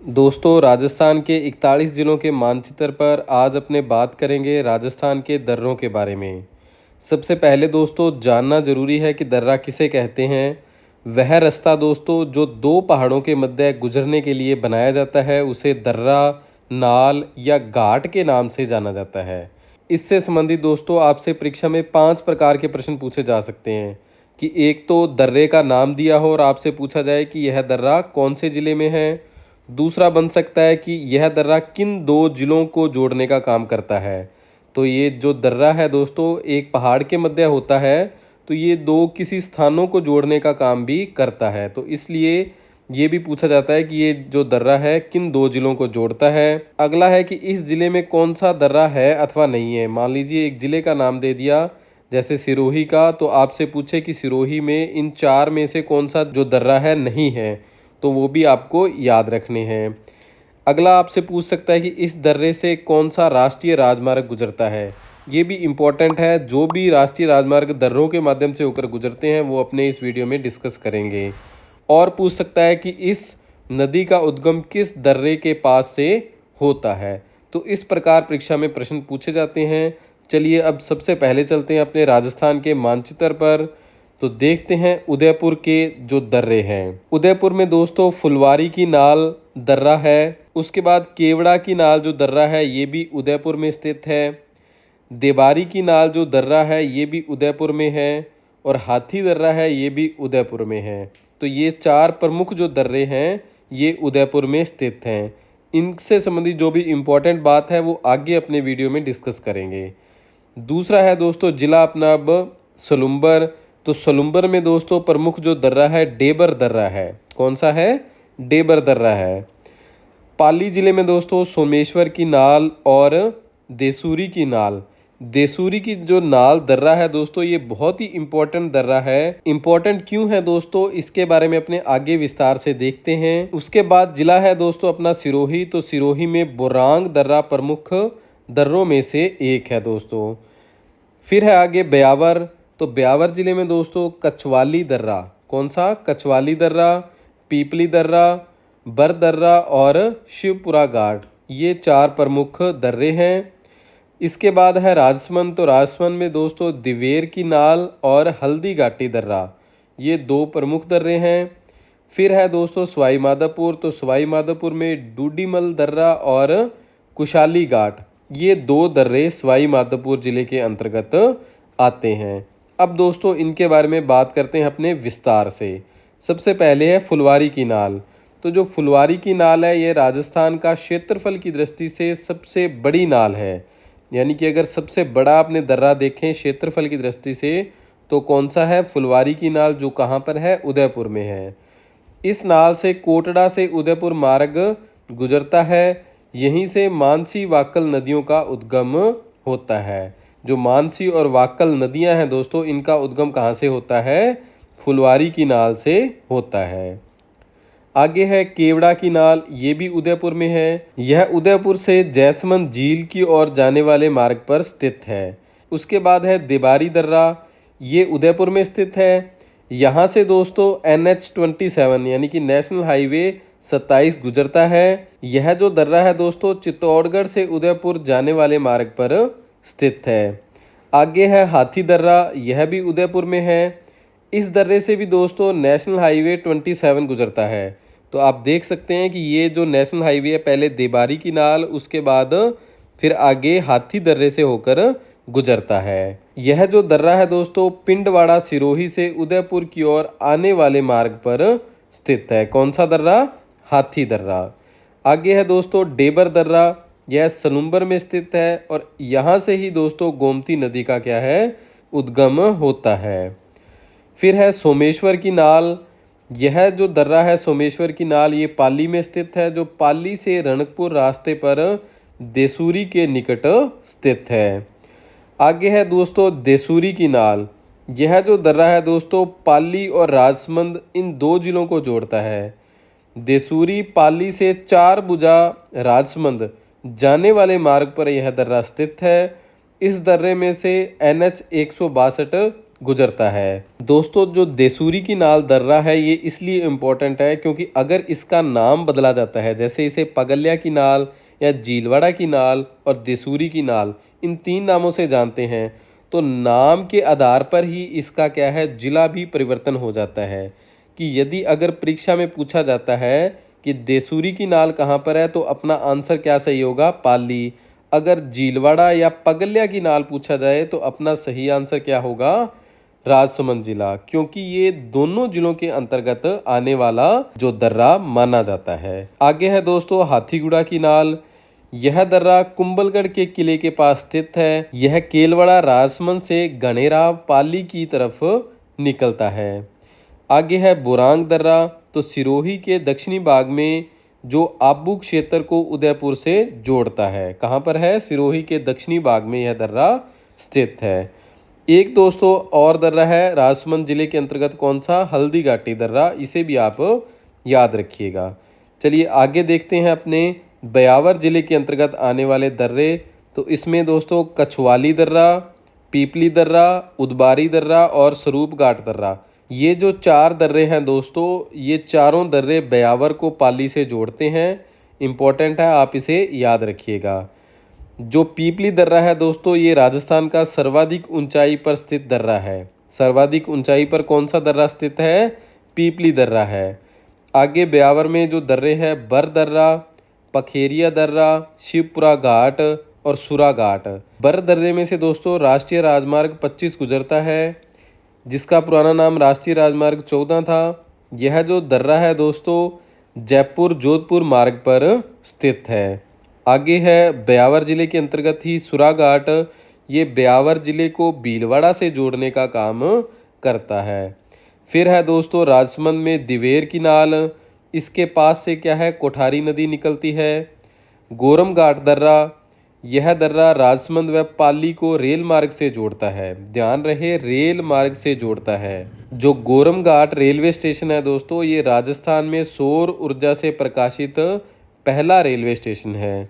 दोस्तों राजस्थान के 41 ज़िलों के मानचित्र पर आज अपने बात करेंगे राजस्थान के दर्रों के बारे में। सबसे पहले दोस्तों जानना ज़रूरी है कि दर्रा किसे कहते हैं। वह रास्ता दोस्तों जो दो पहाड़ों के मध्य गुजरने के लिए बनाया जाता है उसे दर्रा, नाल या घाट के नाम से जाना जाता है। इससे संबंधित दोस्तों आपसे परीक्षा में 5 प्रकार के प्रश्न पूछे जा सकते हैं कि एक तो दर्रे का नाम दिया हो और आपसे पूछा जाए कि यह दर्रा कौन से ज़िले में है। दूसरा बन सकता है कि यह दर्रा किन दो ज़िलों को जोड़ने का काम करता है। तो ये जो दर्रा है दोस्तों एक पहाड़ के मध्य होता है, तो ये दो किसी स्थानों को जोड़ने का काम भी करता है। तो इसलिए ये भी पूछा जाता है कि ये जो दर्रा है किन दो ज़िलों को जोड़ता है। अगला है कि इस ज़िले में कौन सा दर्रा है अथवा नहीं है। मान लीजिए एक ज़िले का नाम दे दिया जैसे सिरोही का, तो आपसे पूछे कि सिरोही में इन 4 में से कौन सा जो दर्रा है नहीं है, तो वो भी आपको याद रखने हैं। अगला आपसे पूछ सकता है कि इस दर्रे से कौन सा राष्ट्रीय राजमार्ग गुजरता है। ये भी इम्पोर्टेंट है। जो भी राष्ट्रीय राजमार्ग दर्रों के माध्यम से होकर गुजरते हैं वो अपने इस वीडियो में डिस्कस करेंगे। और पूछ सकता है कि इस नदी का उद्गम किस दर्रे के पास से होता है। तो इस प्रकार परीक्षा में प्रश्न पूछे जाते हैं। चलिए अब सबसे पहले चलते हैं अपने राजस्थान के मानचित्र पर। तो देखते हैं उदयपुर के जो दर्रे हैं। उदयपुर में दोस्तों फुलवारी की नाल दर्रा है। उसके बाद केवड़ा की नाल जो दर्रा है ये भी उदयपुर में स्थित है। देबारी की नाल जो दर्रा है ये भी उदयपुर में है। और हाथी दर्रा है ये भी उदयपुर में है। तो ये 4 प्रमुख जो दर्रे हैं ये उदयपुर में स्थित हैं। इनसे संबंधित जो भी इम्पोर्टेंट बात है वो आगे अपने वीडियो में डिस्कस करेंगे। दूसरा है दोस्तों जिला अपना अब सलुम्बर। तो सलुम्बर में दोस्तों प्रमुख जो दर्रा है डेबर दर्रा है। कौन सा है? डेबर दर्रा है। पाली जिले में दोस्तों सोमेश्वर की नाल और देसूरी की नाल। देसूरी की जो नाल दर्रा है दोस्तों ये बहुत ही इम्पोर्टेंट दर्रा है। इम्पोर्टेंट क्यों है दोस्तों इसके बारे में अपने आगे विस्तार से देखते हैं। उसके बाद जिला है दोस्तों अपना सिरोही। तो सिरोही में बोरांग दर्रा प्रमुख दर्रों में से एक है दोस्तों। फिर है आगे ब्यावर। तो ब्यावर जिले में दोस्तों कछवाली दर्रा। कौन सा? कछवाली दर्रा, पीपली दर्रा, बर दर्रा और शिवपुरा घाट, ये 4 प्रमुख दर्रे हैं। इसके बाद है राजसमंद। तो राजसमंद में दोस्तों दिवेर की नाल और हल्दी घाटी दर्रा, ये 2 प्रमुख दर्रे हैं। फिर है दोस्तों सवाई माधोपुर। तो सवाई माधोपुर में डूडीमल दर्रा और कुशाली घाट, ये 2 दर्रे सवाई माधोपुर जिले के अंतर्गत आते हैं। अब दोस्तों इनके बारे में बात करते हैं अपने विस्तार से। सबसे पहले है फुलवारी की नाल। तो जो फुलवारी की नाल है ये राजस्थान का क्षेत्रफल की दृष्टि से सबसे बड़ी नाल है। यानी कि अगर सबसे बड़ा आपने दर्रा देखें क्षेत्रफल की दृष्टि से तो कौन सा है? फुलवारी की नाल, जो कहाँ पर है? उदयपुर में है। इस नाल से कोटड़ा से उदयपुर मार्ग गुजरता है। यहीं से मानसी वाक्कल नदियों का उद्गम होता है। जो मानसी और वाक्कल नदियां हैं दोस्तों इनका उद्गम कहाँ से होता है? फुलवारी की नाल से होता है। आगे है केवड़ा की नाल, ये भी उदयपुर में है। यह उदयपुर से जैसमंद झील की ओर जाने वाले मार्ग पर स्थित है। उसके बाद है देबारी दर्रा, ये उदयपुर में स्थित है। यहाँ से दोस्तों NH-27 यानी कि नेशनल हाईवे 27 गुजरता है। यह जो दर्रा है दोस्तों चित्तौड़गढ़ से उदयपुर जाने वाले मार्ग पर स्थित है। आगे है हाथी दर्रा, यह भी उदयपुर में है। इस दर्रे से भी दोस्तों नेशनल हाईवे 27 गुजरता है। तो आप देख सकते हैं कि ये जो नेशनल हाईवे है पहले देबारी की नाल, उसके बाद फिर आगे हाथी दर्रे से होकर गुजरता है। यह जो दर्रा है दोस्तों पिंडवाड़ा सिरोही से उदयपुर की ओर आने वाले मार्ग पर स्थित है। कौन सा दर्रा? हाथी दर्रा। आगे है दोस्तों डेबर दर्रा, यह सलुम्बर में स्थित है और यहाँ से ही दोस्तों गोमती नदी का क्या है? उद्गम होता है। फिर है सोमेश्वर की नाल, यह जो दर्रा है सोमेश्वर की नाल ये पाली में स्थित है, जो पाली से रणकपुर रास्ते पर देसूरी के निकट स्थित है। आगे है दोस्तों देसूरी की नाल, यह जो दर्रा है दोस्तों पाली और राजसमंद इन 2 जिलों को जोड़ता है। देसूरी पाली से 4 भुजा राजसमंद जाने वाले मार्ग पर यह दर्रा स्थित है। इस दर्रे में से NH-162 गुजरता है। दोस्तों जो देसूरी की नाल दर्रा है ये इसलिए इम्पोर्टेंट है क्योंकि अगर इसका नाम बदला जाता है, जैसे इसे पगल्या की नाल या झीलवाड़ा की नाल और देसूरी की नाल, इन 3 नामों से जानते हैं, तो नाम के आधार पर ही इसका क्या है जिला भी परिवर्तन हो जाता है। कि यदि अगर परीक्षा में पूछा जाता है कि देसूरी की नाल कहाँ पर है तो अपना आंसर क्या सही होगा, पाली। अगर झीलवाड़ा या पगल्या की नाल पूछा जाए तो अपना सही आंसर क्या होगा, राजसमंद जिला, क्योंकि ये दोनों जिलों के अंतर्गत आने वाला जो दर्रा माना जाता है। आगे है दोस्तों हाथीगुड़ा की नाल। यह दर्रा कुंभलगढ़ के किले के पास स्थित है। यह केलवाड़ा राजसमंद से गणेराव पाली की तरफ निकलता है। आगे है बुरांग दर्रा, तो सिरोही के दक्षिणी भाग में जो आबू क्षेत्र को उदयपुर से जोड़ता है। कहाँ पर है, सिरोही के दक्षिणी भाग में यह दर्रा स्थित है। एक दोस्तों और दर्रा है राजसमंद जिले के अंतर्गत, कौन सा, हल्दी घाटी दर्रा, इसे भी आप याद रखिएगा। चलिए आगे देखते हैं अपने ब्यावर जिले के अंतर्गत आने वाले दर्रे। तो इसमें दोस्तों कछवाली दर्रा, पीपली दर्रा, उदबारी दर्रा और स्वरूप घाट दर्रा, ये जो 4 दर्रे हैं दोस्तों, ये चारों दर्रे ब्यावर को पाली से जोड़ते हैं। इम्पोर्टेंट है, आप इसे याद रखिएगा। जो पीपली दर्रा है दोस्तों, ये राजस्थान का सर्वाधिक ऊंचाई पर स्थित दर्रा है। सर्वाधिक ऊंचाई पर कौन सा दर्रा स्थित है, पीपली दर्रा है। आगे ब्यावर में जो दर्रे हैं, बर दर्रा, पखेरिया दर्रा, शिवपुरा घाट और सुरा घाट। बर दर्रे में से दोस्तों राष्ट्रीय राजमार्ग 25 गुजरता है, जिसका पुराना नाम राष्ट्रीय राजमार्ग 14 था। यह जो दर्रा है दोस्तों जयपुर जोधपुर मार्ग पर स्थित है। आगे है ब्यावर जिले के अंतर्गत ही सुरा घाट। ये ब्यावर जिले को भीलवाड़ा से जोड़ने का काम करता है। फिर है दोस्तों राजसमंद में दिवेर की नाल, इसके पास से क्या है, कोठारी नदी निकलती है। गोरम घाट दर्रा, यह दर्रा राजसमंद व पाली को रेल मार्ग से जोड़ता है। ध्यान रहे, रेल मार्ग से जोड़ता है। जो गोरम घाट रेलवे स्टेशन है दोस्तों, ये राजस्थान में सौर ऊर्जा से प्रकाशित पहला रेलवे स्टेशन है।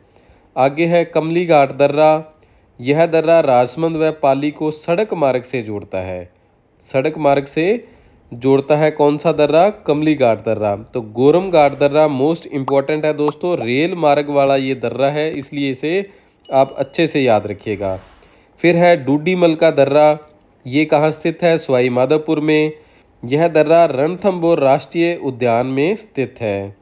आगे है कमली घाट दर्रा। यह दर्रा राजसमंद व पाली को सड़क मार्ग से जोड़ता है। सड़क मार्ग से जोड़ता है कौन सा दर्रा, कमली घाट दर्रा। तो गोरम घाट दर्रा मोस्ट इम्पॉर्टेंट है दोस्तों, रेल मार्ग वाला ये दर्रा है, इसलिए इसे आप अच्छे से याद रखिएगा। फिर है डूडीमल का दर्रा, ये कहाँ स्थित है, सवाई माधोपुर में। यह दर्रा रणथंभौर राष्ट्रीय उद्यान में स्थित है।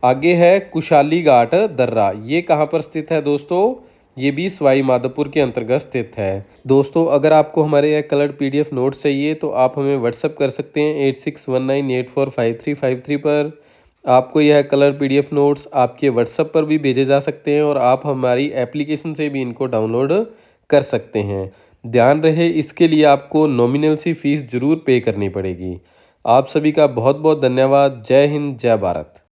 आगे है कुशाली घाट दर्रा, ये कहाँ पर स्थित है दोस्तों, ये भी सवाई माधोपुर के अंतर्गत स्थित है। दोस्तों अगर आपको हमारे यह कलर्ड पीडीएफ नोट्स चाहिए तो आप हमें व्हाट्सअप कर सकते हैं 8619845353 पर। आपको यह कलर पीडीएफ नोट्स आपके व्हाट्सएप पर भी भेजे जा सकते हैं और आप हमारी एप्लीकेशन से भी इनको डाउनलोड कर सकते हैं। ध्यान रहे, इसके लिए आपको नॉमिनल सी फीस ज़रूर पे करनी पड़ेगी। आप सभी का बहुत बहुत धन्यवाद। जय हिंद, जय भारत।